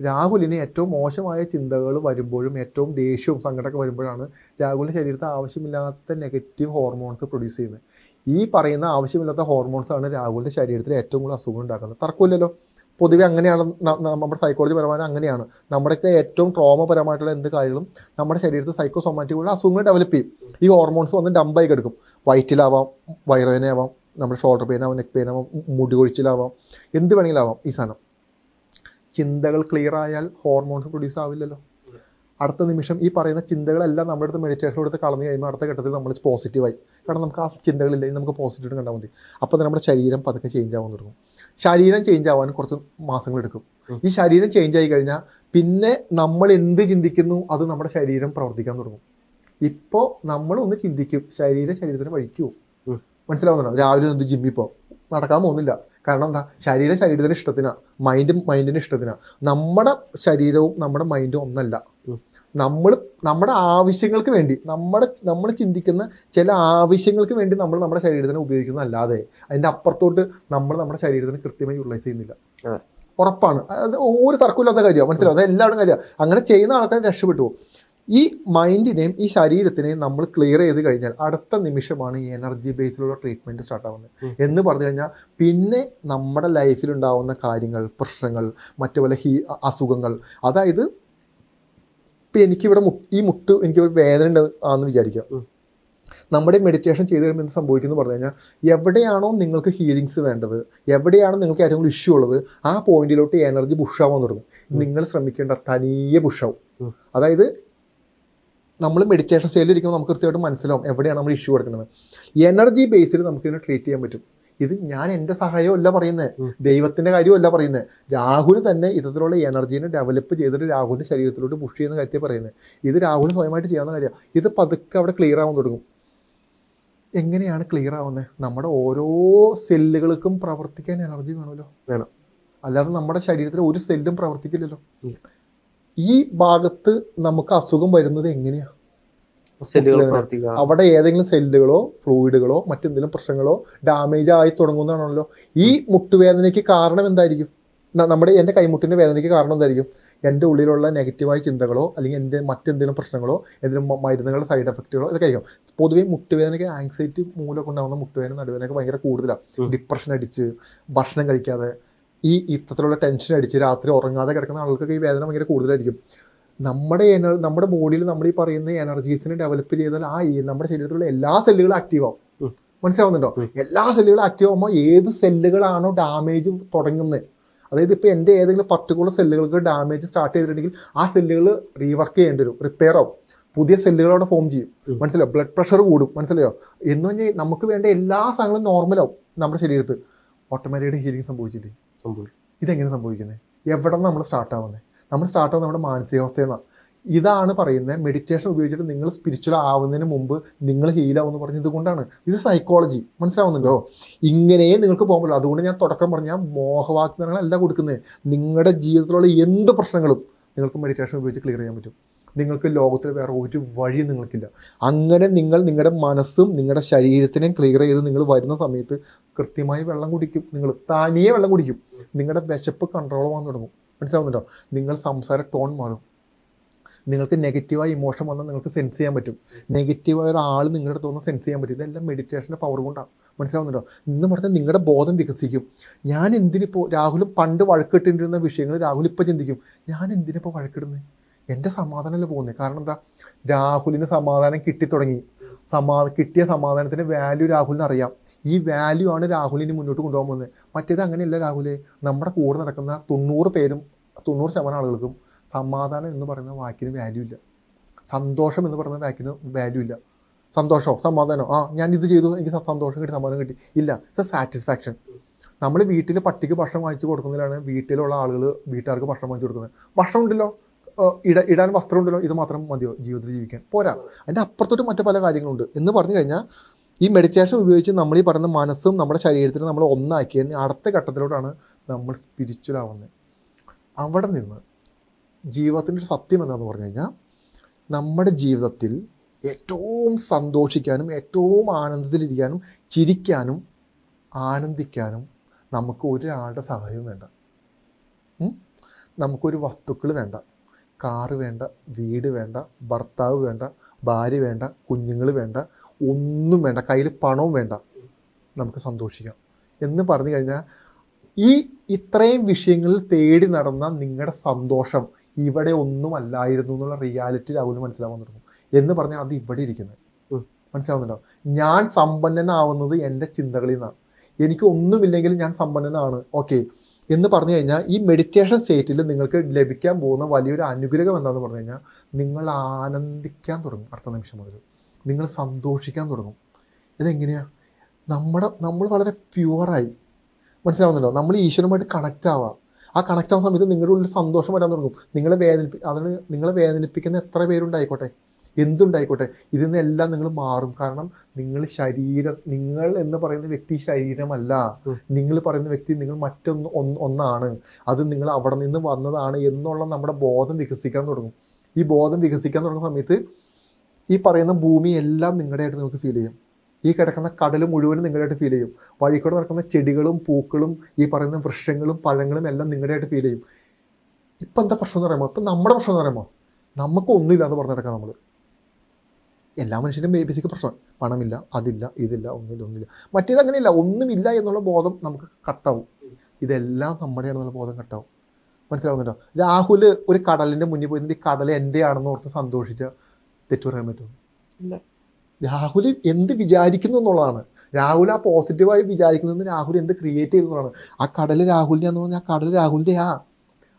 [SPEAKER 1] രാഹുലിന് ഏറ്റവും മോശമായ ചിന്തകൾ വരുമ്പോഴും ഏറ്റവും ദേഷ്യവും സങ്കടമൊക്കെ വരുമ്പോഴാണ് രാഹുലിൻ്റെ ശരീരത്തിൽ ആവശ്യമില്ലാത്ത നെഗറ്റീവ് ഹോർമോൺസ് പ്രൊഡ്യൂസ് ചെയ്യുന്നത്. ഈ പറയുന്ന ആവശ്യമില്ലാത്ത ഹോർമോൺസാണ് രാഹുലിൻ്റെ ശരീരത്തിൽ ഏറ്റവും കൂടുതൽ അസുഖം ഉണ്ടാക്കുന്നത്. തർക്കമില്ലല്ലോ. പൊതുവെ അങ്ങനെയാണ് നമ്മുടെ സൈക്കോളജി പരമായി അങ്ങനെയാണ്. നമ്മുടെയൊക്കെ ഏറ്റവും ട്രോമപരമായിട്ടുള്ള എന്ത് കാര്യങ്ങളും നമ്മുടെ ശരീരത്തിൽ സൈക്കോസൊമാറ്റിക്കുള്ള അസുഖങ്ങൾ ഡെവലപ്പ് ചെയ്യും. ഈ ഹോർമോൺസ് വന്ന് ഡംപായി കിടക്കും. വയറ്റിലാവാം, വയറുവേദനയാവാം, നമ്മുടെ ഷോൾഡർ പെയിൻ ആവാം, നെക്ക് പെയിൻ ആവാം, മുടി കൊഴിച്ചിലാവാം, എന്ത് വേണമെങ്കിലും ആവാം. ഈ സാധനം ചിന്തകൾ ക്ലിയർ ആയാൽ ഹോർമോൺസ് പ്രൊഡ്യൂസ് ആവില്ലല്ലോ. അടുത്ത നിമിഷം ഈ പറയുന്ന ചിന്തകളെല്ലാം നമ്മുടെ അടുത്ത് മെഡിറ്റേഷൻ എടുത്ത് കളഞ്ഞു കഴിയുമ്പോൾ അടുത്ത ഘട്ടത്തിൽ നമ്മൾ പോസിറ്റീവായി. കാരണം നമുക്ക് ആ ചിന്തകളില്ലെങ്കിൽ നമുക്ക് പോസിറ്റീവ് കണ്ടാൽ മതി. അപ്പോൾ നമ്മുടെ ശരീരം പതുക്കെ ചേഞ്ച് ആവാൻ തുടങ്ങും. ശരീരം ചേഞ്ച് ആവാൻ കുറച്ച് മാസങ്ങളെടുക്കും. ഈ ശരീരം ചേഞ്ച് ആയി കഴിഞ്ഞാൽ പിന്നെ നമ്മൾ എന്ത് ചിന്തിക്കുന്നു അത് നമ്മുടെ ശരീരം പ്രവർത്തിക്കാൻ തുടങ്ങും. ഇപ്പോൾ നമ്മളൊന്ന് ചിന്തിക്കും, ശരീരത്തിന് വഴിക്കൂ. മനസ്സിലാവുന്നുണ്ടോ? രാവിലെ ഒന്ന് ജിമ്മിൽ പോകും, നടക്കാൻ പോകുന്നില്ല. കാരണം എന്താ? ശരീരത്തിന് ഇഷ്ടത്തിനാണ്, മൈൻഡിന് ഇഷ്ടത്തിനാണ്. നമ്മുടെ ശരീരവും നമ്മുടെ മൈൻഡും ഒന്നല്ല. നമ്മുടെ ആവശ്യങ്ങൾക്ക് വേണ്ടി നമ്മൾ ചിന്തിക്കുന്ന ചില ആവശ്യങ്ങൾക്ക് വേണ്ടി നമ്മൾ നമ്മുടെ ശരീരത്തിനെ ഉപയോഗിക്കുന്നതല്ലാതെ അതിൻ്റെ അപ്പുറത്തോട്ട് നമ്മുടെ ശരീരത്തിന് കൃത്യമായി യൂട്ടിലൈസ് ചെയ്യുന്നില്ല. ഉറപ്പാണ്. അത് ഒരു തർക്കമില്ലാത്ത കാര്യമാണ്. മനസ്സിലാവും. അത് എല്ലാവരും കാര്യമാണ്. അങ്ങനെ ചെയ്യുന്ന ആൾക്കാർ രക്ഷപ്പെട്ടു പോകും. ഈ മൈൻഡിനെയും ഈ ശരീരത്തിനെയും നമ്മൾ ക്ലിയർ ചെയ്ത് കഴിഞ്ഞാൽ അടുത്ത നിമിഷമാണ് ഈ എനർജി ബേസിലുള്ള ട്രീറ്റ്മെൻറ്റ് സ്റ്റാർട്ട് ആവുന്നത്. എന്ന് പറഞ്ഞു കഴിഞ്ഞാൽ പിന്നെ നമ്മുടെ ലൈഫിലുണ്ടാവുന്ന കാര്യങ്ങൾ, പ്രശ്നങ്ങൾ, മറ്റു പല അസുഖങ്ങൾ, അതായത് ഇപ്പം എനിക്കിവിടെ ഈ മുട്ട് എനിക്ക് വേദന ആണെന്ന് വിചാരിക്കാം. നമ്മുടെ മെഡിറ്റേഷൻ ചെയ്ത് കഴിയുമ്പോൾ എന്ത് സംഭവിക്കുന്നു പറഞ്ഞു കഴിഞ്ഞാൽ എവിടെയാണോ നിങ്ങൾക്ക് ഹീലിങ്സ് വേണ്ടത്, എവിടെയാണോ നിങ്ങൾക്ക് ഏറ്റവും കൂടുതൽ ഇഷ്യൂ ഉള്ളത്, ആ പോയിന്റിലോട്ട് എനർജി പുഷാവാൻ തുടങ്ങും. നിങ്ങൾ ശ്രമിക്കേണ്ട തനിയെ പുഷാവും. അതായത് നമ്മൾ മെഡിറ്റേഷൻ സ്റ്റൈലിരിക്കുമ്പോൾ നമുക്ക് കൃത്യമായിട്ട് മനസ്സിലാവും എവിടെയാണ് നമ്മൾ ഇഷ്യൂ കൊടുക്കുന്നത്. എനർജി ബേസിൽ നമുക്കിതിനെ ട്രീറ്റ് ചെയ്യാൻ പറ്റും. ഇത് ഞാൻ എൻ്റെ സഹായമല്ല പറയുന്നത്, ദൈവത്തിൻ്റെ കാര്യമല്ല പറയുന്നത്. രാഹുൽ തന്നെ ഇത്തരത്തിലുള്ള എനർജീനെ ഡെവലപ്പ് ചെയ്തിട്ട് രാഹുലിൻ്റെ ശരീരത്തിലോട്ട് പുഷ് ചെയ്യുന്ന കാര്യത്തെ പറയുന്നത്. ഇത് രാഹുൽ സ്വയമായിട്ട് ചെയ്യാവുന്ന കാര്യമാണ്. ഇത് പതുക്കെ അവിടെ ക്ലിയർ ആവാൻ തുടങ്ങും. എങ്ങനെയാണ് ക്ലിയർ ആവുന്നത്? നമ്മുടെ ഓരോ സെല്ലുകൾക്കും പ്രവർത്തിക്കാൻ എനർജി വേണം. അല്ലാതെ നമ്മുടെ ശരീരത്തിൽ ഒരു സെല്ലും പ്രവർത്തിക്കില്ലല്ലോ. ഈ ഭാഗത്ത് നമുക്ക് അസുഖം വരുന്നത് എങ്ങനെയാണ്? അവിടെ ഏതെങ്കിലും സെല്ലുകളോ ഫ്ലൂയിഡുകളോ മറ്റെന്തെങ്കിലും പ്രശ്നങ്ങളോ ഡാമേജ് ആയി തുടങ്ങുന്നതാണല്ലോ. ഈ മുട്ടുവേദനയ്ക്ക് കാരണം എന്തായിരിക്കും? എൻ്റെ കൈമുട്ടിൻ്റെ വേദനയ്ക്ക് കാരണം എന്തായിരിക്കും? എൻ്റെ ഉള്ളിലുള്ള നെഗറ്റീവായ ചിന്തകളോ അല്ലെങ്കിൽ എൻ്റെ മറ്റെന്തെങ്കിലും പ്രശ്നങ്ങളോ എന്തെങ്കിലും മരുന്നുകളുടെ സൈഡ് എഫക്റ്റുകളോ ഇതൊക്കെ ആയിരിക്കും. പൊതുവേ മുട്ടുവേദനയ്ക്ക് ആങ്സൈറ്റി മൂലമൊക്കെ ഉണ്ടാകുന്ന മുട്ടുവേദന, നടുവേദനയൊക്കെ ഭയങ്കര കൂടുതലാണ്. ഡിപ്രഷൻ അടിച്ച് ഭക്ഷണം കഴിക്കാതെ ഈ ഇത്തരത്തിലുള്ള ടെൻഷൻ അടിച്ച് രാത്രി ഉറങ്ങാതെ കിടക്കുന്ന ആളുകൾക്ക് ഈ വേദന ഭയങ്കര കൂടുതലായിരിക്കും. നമ്മുടെ ബോഡിയിൽ നമ്മൾ ഈ പറയുന്ന എനർജീസിനെ ഡെവലപ്പ് ചെയ്താൽ നമ്മുടെ ശരീരത്തിലുള്ള എല്ലാ സെല്ലുകളും ആക്റ്റീവ് ആവും. മനസ്സിലാവുന്നുണ്ടോ? എല്ലാ സെല്ലുകളും ആക്റ്റീവ് ആകുമ്പോൾ ഏത് സെല്ലുകളാണോ ഡാമേജ് തുടങ്ങുന്നത്, അതായത് ഇപ്പോൾ എൻ്റെ ഏതെങ്കിലും പർട്ടിക്കുലർ സെല്ലുകൾക്ക് ഡാമേജ് സ്റ്റാർട്ട് ചെയ്തിട്ടുണ്ടെങ്കിൽ ആ സെല്ലുകൾ റീവർക്ക് ചെയ്യേണ്ടി വരും, റിപ്പയർ ആവും, പുതിയ സെല്ലുകളോടെ ഫോം ചെയ്യും. മനസ്സിലായോ? ബ്ലഡ് പ്രഷർ കൂടും. മനസ്സിലായോ? എന്ന് പറഞ്ഞാൽ നമുക്ക് വേണ്ട എല്ലാ സാധനങ്ങളും നോർമലാവും നമ്മുടെ ശരീരത്തിൽ. ഓട്ടോമാറ്റിക്കായിട്ട് ഹീലിംഗ് സംഭവിച്ചില്ലേ? ഇതെങ്ങനെ സംഭവിക്കുന്നത്? എവിടെ നിന്ന് നമ്മൾ സ്റ്റാർട്ടാവുന്നത്? നമ്മൾ സ്റ്റാർട്ടാവുന്നത് നമ്മുടെ മാനസികാവസ്ഥയെന്നാണ്. ഇതാണ് പറയുന്നത്. മെഡിറ്റേഷൻ ഉപയോഗിച്ചിട്ട് നിങ്ങൾ സ്പിരിച്വൽ ആവുന്നതിന് മുമ്പ് നിങ്ങൾ ഹീലാവുമെന്ന് പറഞ്ഞത് ഇതുകൊണ്ടാണ്. ഇത് സൈക്കോളജി. മനസ്സിലാവുന്നുണ്ടോ? ഇങ്ങനെയേ നിങ്ങൾക്ക് പോകാൻ പറ്റുള്ളൂ. അതുകൊണ്ട് ഞാൻ തുടക്കം പറഞ്ഞാൽ മോഹവാഗ്ദാനങ്ങളല്ല കൊടുക്കുന്നത്. നിങ്ങളുടെ ജീവിതത്തിലുള്ള എന്ത് പ്രശ്നങ്ങളും നിങ്ങൾക്ക് മെഡിറ്റേഷൻ ഉപയോഗിച്ച് ക്ലിയർ ചെയ്യാൻ പറ്റും. നിങ്ങൾക്ക് ലോകത്തിൽ വേറെ ഒരു വഴി നിങ്ങൾക്കില്ല. അങ്ങനെ നിങ്ങൾ നിങ്ങളുടെ മനസ്സും നിങ്ങളുടെ ശരീരത്തിനെയും ക്ലിയർ ചെയ്ത് നിങ്ങൾ വരുന്ന സമയത്ത് കൃത്യമായി വെള്ളം കുടിക്കും. നിങ്ങൾ തനിയെ വെള്ളം കുടിക്കും. നിങ്ങളുടെ വിശപ്പ് കൺട്രോൾ ആവാൻ തുടങ്ങും. മനസ്സിലാവുന്നുണ്ടോ? നിങ്ങൾ സംസാര ടോൺ മാറും. നിങ്ങൾക്ക് നെഗറ്റീവായ ഇമോഷൻ വന്നാൽ നിങ്ങൾക്ക് സെൻസ് ചെയ്യാൻ പറ്റും. നെഗറ്റീവായ ഒരാൾ നിങ്ങളുടെ അടുത്ത് വന്ന് സെൻസ് ചെയ്യാൻ പറ്റും. ഇതെല്ലാം മെഡിറ്റേഷൻ്റെ പവർ കൊണ്ടാണ്. മനസ്സിലാവുന്നുണ്ടോ? എന്ന് പറഞ്ഞാൽ നിങ്ങളുടെ ബോധം വികസിക്കും. ഞാൻ എന്തിനിപ്പോൾ രാഹുലും പണ്ട് വഴക്കിട്ടിരുന്ന വിഷയങ്ങൾ രാഹുൽ ഇപ്പോൾ ചിന്തിക്കും, ഞാൻ എന്തിനിപ്പോൾ വഴക്കിടുന്നത്? എൻ്റെ സമാധാനമല്ലേ പോകുന്നത്. കാരണം എന്താ? രാഹുലിന് സമാധാനം കിട്ടിത്തുടങ്ങി. കിട്ടിയ സമാധാനത്തിൻ്റെ വാല്യൂ രാഹുലിന് അറിയാം. ഈ വാല്യൂ ആണ് രാഹുലിന് മുന്നോട്ട് കൊണ്ടുപോകാൻ പോകുന്നത്. മറ്റേത് അങ്ങനെയല്ല. രാഹുലെ, നമ്മുടെ കൂടെ നടക്കുന്ന 90% ആളുകൾക്കും സമാധാനം എന്ന് പറയുന്ന വാക്കിന് വാല്യൂ ഇല്ല. സന്തോഷം എന്ന് പറയുന്ന വാക്കിന് വാല്യൂ ഇല്ല. സന്തോഷമോ സമാധാനമോ, ഞാൻ ഇത് ചെയ്തു, എനിക്ക് സന്തോഷം കിട്ടി, സമാധാനം കിട്ടി, ഇല്ല. സാറ്റിസ്ഫാക്ഷൻ. നമ്മൾ വീട്ടിൽ പട്ടിക്ക് ഭക്ഷണം വാങ്ങിച്ചു കൊടുക്കുന്നതിലാണ് വീട്ടിലുള്ള ആളുകൾ വീട്ടുകാർക്ക് ഭക്ഷണം വാങ്ങിച്ചു കൊടുക്കുന്നത്. ഭക്ഷണം ഉണ്ടല്ലോ, ഇടാൻ വസ്ത്രം ഉണ്ടല്ലോ, ഇത് മാത്രം മതിയോ ജീവിതത്തിൽ ജീവിക്കാൻ? പോരാ. അതിൻ്റെ അപ്പുറത്തോട്ട് മറ്റു പല കാര്യങ്ങളുണ്ട്. എന്ന് പറഞ്ഞു കഴിഞ്ഞാൽ ഈ മെഡിറ്റേഷൻ ഉപയോഗിച്ച് നമ്മൾ ഈ പറയുന്ന മനസ്സും നമ്മുടെ ശരീരത്തിനും നമ്മൾ ഒന്നാക്കി അടുത്ത ഘട്ടത്തിലോട്ടാണ് നമ്മൾ സ്പിരിച്വൽ ആവുന്നത്. അവിടെ നിന്ന് ജീവിതത്തിൻ്റെ ഒരു സത്യം എന്താണെന്ന് പറഞ്ഞു കഴിഞ്ഞാൽ നമ്മുടെ ജീവിതത്തിൽ ഏറ്റവും സന്തോഷിക്കാനും ഏറ്റവും ആനന്ദത്തിലിരിക്കാനും ചിരിക്കാനും ആനന്ദിക്കാനും നമുക്ക് ഒരാളുടെ സഹായവും വേണ്ട. നമുക്കൊരു വസ്തുക്കൾ വേണ്ട, കാറ് വേണ്ട, വീട് വേണ്ട, ഭർത്താവ് വേണ്ട, ഭാര്യ വേണ്ട, കുഞ്ഞുങ്ങൾ വേണ്ട, ഒന്നും വേണ്ട, കയ്യിൽ പണവും വേണ്ട, നമുക്ക് സന്തോഷിക്കാം എന്ന് പറഞ്ഞു കഴിഞ്ഞാൽ ഈ ഇത്രയും വിഷയങ്ങളിൽ തേടി നടന്ന നിങ്ങളുടെ സന്തോഷം ഇവിടെ ഒന്നും അല്ലായിരുന്നു എന്നുള്ള റിയാലിറ്റി രാഹുൽ മനസ്സിലാവാൻ തുടങ്ങും. എന്ന് പറഞ്ഞാൽ അത് ഇവിടെ ഇരിക്കുന്നത്. മനസ്സിലാവുന്നുണ്ടോ? ഞാൻ സമ്പന്നനാവുന്നത് എൻ്റെ ചിന്തകളിൽ നിന്നാണ്. എനിക്ക് ഒന്നുമില്ലെങ്കിൽ ഞാൻ സമ്പന്നനാണ്, ഓക്കെ എന്ന് പറഞ്ഞു കഴിഞ്ഞാൽ ഈ മെഡിറ്റേഷൻ സ്റ്റേറ്റിൽ നിങ്ങൾക്ക് ലഭിക്കാൻ പോകുന്ന വലിയൊരു അനുഗ്രഹം എന്താണെന്ന് പറഞ്ഞു കഴിഞ്ഞാൽ നിങ്ങൾ ആനന്ദിക്കാൻ തുടങ്ങും. അടുത്ത നിമിഷം മുതൽ നിങ്ങൾ സന്തോഷിക്കാൻ തുടങ്ങും. ഇതെങ്ങനെയാണ്? നമ്മൾ വളരെ പ്യുവറായി, മനസ്സിലാവുന്നുണ്ടോ? നമ്മൾ ഈശ്വരനുമായിട്ട് കണക്റ്റ് ആവാം. ആ കണക്റ്റ് ആവുന്ന സമയത്ത് നിങ്ങളുടെ ഉള്ളിൽ സന്തോഷം വരാൻ തുടങ്ങും. നിങ്ങളെ വേദനിപ്പിക്കുന്ന എത്ര പേരുണ്ടായിക്കോട്ടെ, എന്തുണ്ടായിക്കോട്ടെ, ഇതിൽ നിന്നെല്ലാം നിങ്ങൾ മാറും. കാരണം നിങ്ങൾ എന്ന് പറയുന്ന വ്യക്തി ശരീരമല്ല. നിങ്ങൾ പറയുന്ന വ്യക്തി നിങ്ങൾ ഒന്നാണ്. അത് നിങ്ങൾ അവിടെ നിന്ന് വന്നതാണ് എന്നുള്ള നമ്മുടെ ബോധം വികസിക്കാൻ തുടങ്ങും. ഈ ബോധം വികസിക്കാൻ തുടങ്ങുന്ന സമയത്ത് ഈ പറയുന്ന ഭൂമി എല്ലാം നിങ്ങളുടെയായിട്ട് നിങ്ങൾക്ക് ഫീൽ ചെയ്യും. ഈ കിടക്കുന്ന കടൽ മുഴുവനും നിങ്ങളുടെയായിട്ട് ഫീൽ ചെയ്യും. വഴിക്കൂടെ നടക്കുന്ന ചെടികളും പൂക്കളും ഈ പറയുന്ന വൃക്ഷങ്ങളും പഴങ്ങളും എല്ലാം നിങ്ങളുടെയായിട്ട് ഫീൽ ചെയ്യും. ഇപ്പം എന്താ പ്രശ്നം എന്ന് പറയുമ്പോൾ, ഇപ്പം നമ്മുടെ പ്രശ്നം എന്ന് പറയുമ്പോൾ നമുക്കൊന്നുമില്ല എന്ന് പറഞ്ഞു നടക്കാം. നമ്മൾ എല്ലാ മനുഷ്യരും ബേസിക് പ്രശ്നം പണമില്ല, അതില്ല, ഇതില്ല, ഒന്നുമില്ല. മറ്റേത് അങ്ങനെയില്ല, ഒന്നുമില്ല എന്നുള്ള ബോധം നമുക്ക് കട്ടാവും. ഇതെല്ലാം നമ്മുടെയാണെന്നുള്ള ബോധം കട്ടാവും. മനസ്സിലാവുന്നുണ്ടോ? രാഹുൽ ഒരു കടലിൻ്റെ മുന്നിൽ പോയി ഈ കടൽ എൻ്റെ ആണെന്ന് ഓർത്ത് സന്തോഷിച്ച തെറ്റു പറയാൻ പറ്റുമോ? ഇല്ല. രാഹുൽ എന്ത് വിചാരിക്കുന്നു എന്നുള്ളതാണ്. രാഹുൽ ആ പോസിറ്റീവായി വിചാരിക്കുന്നതെന്ന് രാഹുൽ എന്ത് ക്രിയേറ്റ് ചെയ്തെന്നുള്ളതാണ്. ആ കടൽ രാഹുലിൻ്റെ എന്ന് പറഞ്ഞാൽ ആ കടൽ രാഹുലിൻ്റെയാ,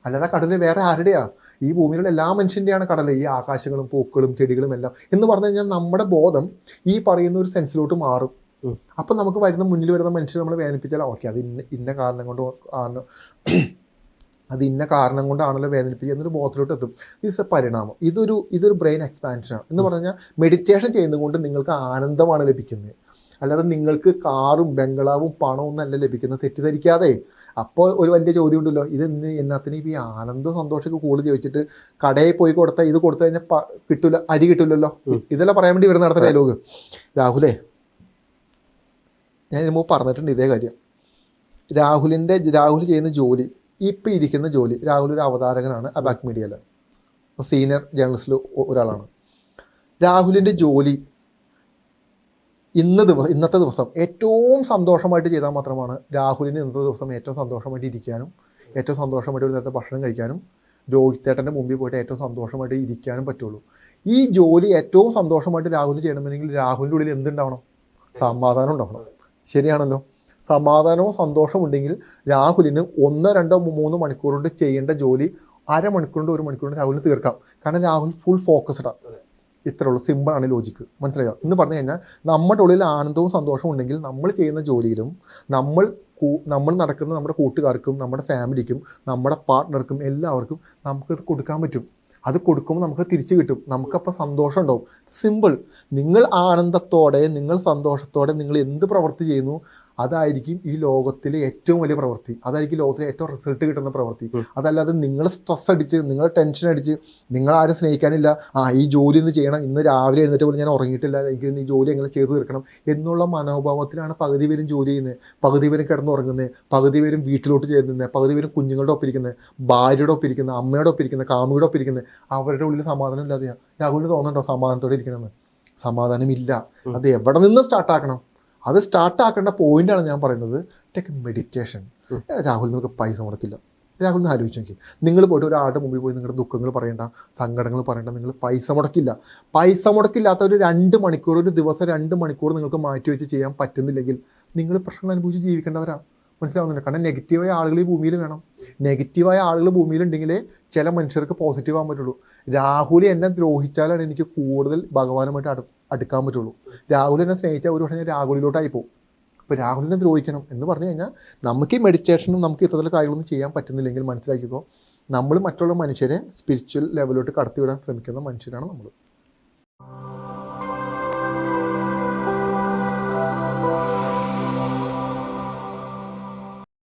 [SPEAKER 1] അല്ലാതെ ആ കടൽ വേറെ ആരുടെയാ? ഈ ഭൂമിയിലുള്ള എല്ലാ മനുഷ്യൻ്റെയാണ് കടൽ. ഈ ആകാശങ്ങളും പൂക്കളും ചെടികളും എല്ലാം എന്ന് പറഞ്ഞു കഴിഞ്ഞാൽ നമ്മുടെ ബോധം ഈ പറയുന്ന ഒരു സെൻസിലോട്ട് മാറും. അപ്പം നമുക്ക് മുന്നിൽ വരുന്ന മനുഷ്യർ നമ്മൾ വേദനിപ്പിച്ചാൽ ഓക്കെ, അത് ഇന്ന കാരണം കൊണ്ട് ആണ്, അത് ഇന്ന കാരണം കൊണ്ടാണല്ലോ വേദനിപ്പിക്കുക എന്നൊരു ബോധത്തിലോട്ട് എത്തും. ഇത് പരിണാമം. ഇതൊരു ബ്രെയിൻ എക്സ്പാൻഷനാണ്. എന്ന് പറഞ്ഞാൽ മെഡിറ്റേഷൻ ചെയ്യുന്നത് കൊണ്ട് നിങ്ങൾക്ക് ആനന്ദമാണ് ലഭിക്കുന്നത്, അല്ലാതെ നിങ്ങൾക്ക് കാറും ബംഗ്ലാവും പണവും ഒന്നല്ല ലഭിക്കുന്നത്. തെറ്റിദ്ധരിക്കാതെ. അപ്പോൾ ഒരു വലിയ ചോദ്യം ഉണ്ടല്ലോ, ഇത് എന്നാത്തിന് ഈ ആനന്ദ സന്തോഷമൊക്കെ കൂടുതൽ ചോദിച്ചിട്ട് കടയിൽ പോയി കൊടുത്താൽ ഇത് കൊടുത്തു കഴിഞ്ഞാൽ കിട്ടൂല, അരി കിട്ടൂലല്ലോ, ഇതെല്ലാം പറയാൻ വേണ്ടി വരുന്ന അടുത്ത ഡയലോഗ്. രാഹുൽ ഞാൻ പറഞ്ഞിട്ടുണ്ട് ഇതേ കാര്യം. രാഹുൽ ചെയ്യുന്ന ജോലി, ഇപ്പം ഇരിക്കുന്ന ജോലി, രാഹുൽ ഒരു അവതാരകനാണ് അബാക് മീഡിയയിൽ, സീനിയർ ജേർണലിസ്റ്റിൽ ഒരാളാണ്. രാഹുലിൻ്റെ ജോലി ഇന്നത്തെ ദിവസം ഏറ്റവും സന്തോഷമായിട്ട് ചെയ്താൽ മാത്രമാണ് രാഹുലിന് ഇന്നത്തെ ദിവസം ഏറ്റവും സന്തോഷമായിട്ട് ഇരിക്കാനും ഏറ്റവും സന്തോഷമായിട്ട് ഒരു നേരത്തെ ഭക്ഷണം കഴിക്കാനും രോഹിത് ചേട്ടൻ്റെ മുമ്പിൽ പോയിട്ട് ഏറ്റവും സന്തോഷമായിട്ട് ഇരിക്കാനും പറ്റുള്ളൂ. ഈ ജോലി ഏറ്റവും സന്തോഷമായിട്ട് രാഹുൽ ചെയ്യണമെങ്കിൽ രാഹുലിൻ്റെ ഉള്ളിൽ എന്തുണ്ടാവണം? സമാധാനം ഉണ്ടാവണം. ശരിയാണല്ലോ? സമാധാനവും സന്തോഷവും ഉണ്ടെങ്കിൽ രാഹുലിന് 1, 2, 3 മണിക്കൂർ കൊണ്ട് ചെയ്യേണ്ട ജോലി അരമണിക്കൂറിൻ്റെ 1 മണിക്കൂർ കൊണ്ട് രാഹുലിന് തീർക്കാം. കാരണം രാഹുൽ ഫുൾ ഫോക്കസ്ഡാണ്. ഇത്രേ ഉള്ളൂ. സിമ്പിളാണ് ലോജിക്ക്. മനസ്സിലായോ? എന്ന് പറഞ്ഞു കഴിഞ്ഞാൽ നമ്മുടെ ഉള്ളിൽ ആനന്ദവും സന്തോഷവും ഉണ്ടെങ്കിൽ നമ്മൾ ചെയ്യുന്ന ജോലിയിലും നമ്മൾ നടക്കുന്ന നമ്മുടെ കൂട്ടുകാർക്കും നമ്മുടെ ഫാമിലിക്കും നമ്മുടെ പാർട്ട്ണർക്കും എല്ലാവർക്കും നമുക്കത് കൊടുക്കാൻ പറ്റും. അത് കൊടുക്കുമ്പോൾ നമുക്ക് തിരിച്ചു കിട്ടും. നമുക്കപ്പോൾ സന്തോഷം ഉണ്ടാവും. സിമ്പിൾ. നിങ്ങൾ ആനന്ദത്തോടെ, നിങ്ങൾ സന്തോഷത്തോടെ നിങ്ങൾ എന്ത് പ്രവൃത്തി ചെയ്യുന്നു അതായിരിക്കും ഈ ലോകത്തിലെ ഏറ്റവും വലിയ പ്രവൃത്തി. അതായിരിക്കും ലോകത്തിലെ ഏറ്റവും റിസൾട്ട് കിട്ടുന്ന പ്രവൃത്തി. അതല്ലാതെ നിങ്ങൾ സ്ട്രെസ് അടിച്ച്, നിങ്ങൾ ടെൻഷൻ അടിച്ച്, നിങ്ങളാരും സ്നേഹിക്കാനില്ല, ഈ ജോലി ഒന്ന് ചെയ്യണം, ഇന്ന് രാവിലെ എഴുന്നേറ്റ് പോലും ഞാൻ ഉറങ്ങിയിട്ടില്ല, എനിക്ക് ഈ ജോലി എങ്ങനെ ചെയ്തു തീർക്കണം എന്നുള്ള മനോഭാവത്തിലാണ് പകുതി പേരും ജോലി ചെയ്യുന്നത്, പകുതി പേരും കിടന്നുറങ്ങുന്നത്, പകുതി പേരും വീട്ടിലോട്ട് ചേരുന്നത്, പകുതി പേരും കുഞ്ഞുങ്ങളുടെ ഒപ്പം ഇരിക്കുന്നത്, ഭാര്യയുടെ ഒപ്പം ഇരിക്കുന്നത്, അമ്മയുടെ ഒപ്പം ഇരിക്കുന്നത്, കാമുകിയുടെ ഒപ്പം ഇരിക്കുന്നത്. അവരുടെ ഉള്ളിൽ സമാധാനം ഇല്ലാതെയാണ്. രാഹുലിന് തോന്നുന്നുണ്ടോ സമാധാനത്തോടെ ഇരിക്കണമെന്ന്? സമാധാനമില്ല. അത് എവിടെ നിന്ന് സ്റ്റാർട്ടാക്കണം? അത് സ്റ്റാർട്ടാക്കേണ്ട പോയിന്റാണ് ഞാൻ പറയുന്നത്. Take meditation. രാഹുൽ നിങ്ങൾക്ക് പൈസ മുടക്കില്ല. രാഹുൽ നിന്ന് ആലോചിച്ച് നോക്കി. നിങ്ങൾ പോയിട്ട് ഒരാളുടെ മുമ്പിൽ പോയി നിങ്ങളുടെ ദുഃഖങ്ങൾ പറയേണ്ട, സങ്കടങ്ങൾ പറയേണ്ട. നിങ്ങൾ പൈസ മുടക്കില്ല. പൈസ മുടക്കില്ലാത്ത ഒരു 2 മണിക്കൂർ, ഒരു ദിവസം 2 മണിക്കൂർ നിങ്ങൾക്ക് മാറ്റി വെച്ച് ചെയ്യാൻ പറ്റുന്നില്ലെങ്കിൽ നിങ്ങൾ പ്രശ്നങ്ങൾ അനുഭവിച്ച് ജീവിക്കേണ്ടവരാണ്. മനസ്സിലാവുന്നുണ്ട്? കാരണം നെഗറ്റീവായ ആളുകൾ ഈ ഭൂമിയിൽ വേണം. നെഗറ്റീവായ ആളുകൾ ഭൂമിയിലുണ്ടെങ്കിലേ ചില മനുഷ്യർക്ക് പോസിറ്റീവ് ആകാൻ പറ്റുള്ളൂ. രാഹുൽ എന്നെ ദ്രോഹിച്ചാലാണ് എനിക്ക് കൂടുതൽ ഭഗവാനുമായിട്ട് അടുക്കാൻ പറ്റുള്ളൂ. രാഹുൽ എന്നെ സ്നേഹിച്ചാൽ ഒരു പക്ഷേ ഞാൻ രാഹുലിലോട്ടായി പോകും. അപ്പോൾ രാഹുലിനെ ദ്രോഹിക്കണം എന്ന് പറഞ്ഞു കഴിഞ്ഞാൽ നമുക്ക് ഈ മെഡിറ്റേഷനും നമുക്ക് ഇത്തരത്തിലുള്ള കാര്യങ്ങളൊന്നും ചെയ്യാൻ പറ്റുന്നില്ലെങ്കിൽ മനസ്സിലാക്കിക്കോ, നമ്മൾ മറ്റുള്ള മനുഷ്യരെ സ്പിരിച്വൽ ലെവലിലോട്ട് കടത്തിവിടാൻ ശ്രമിക്കുന്ന മനുഷ്യരാണ് നമ്മൾ.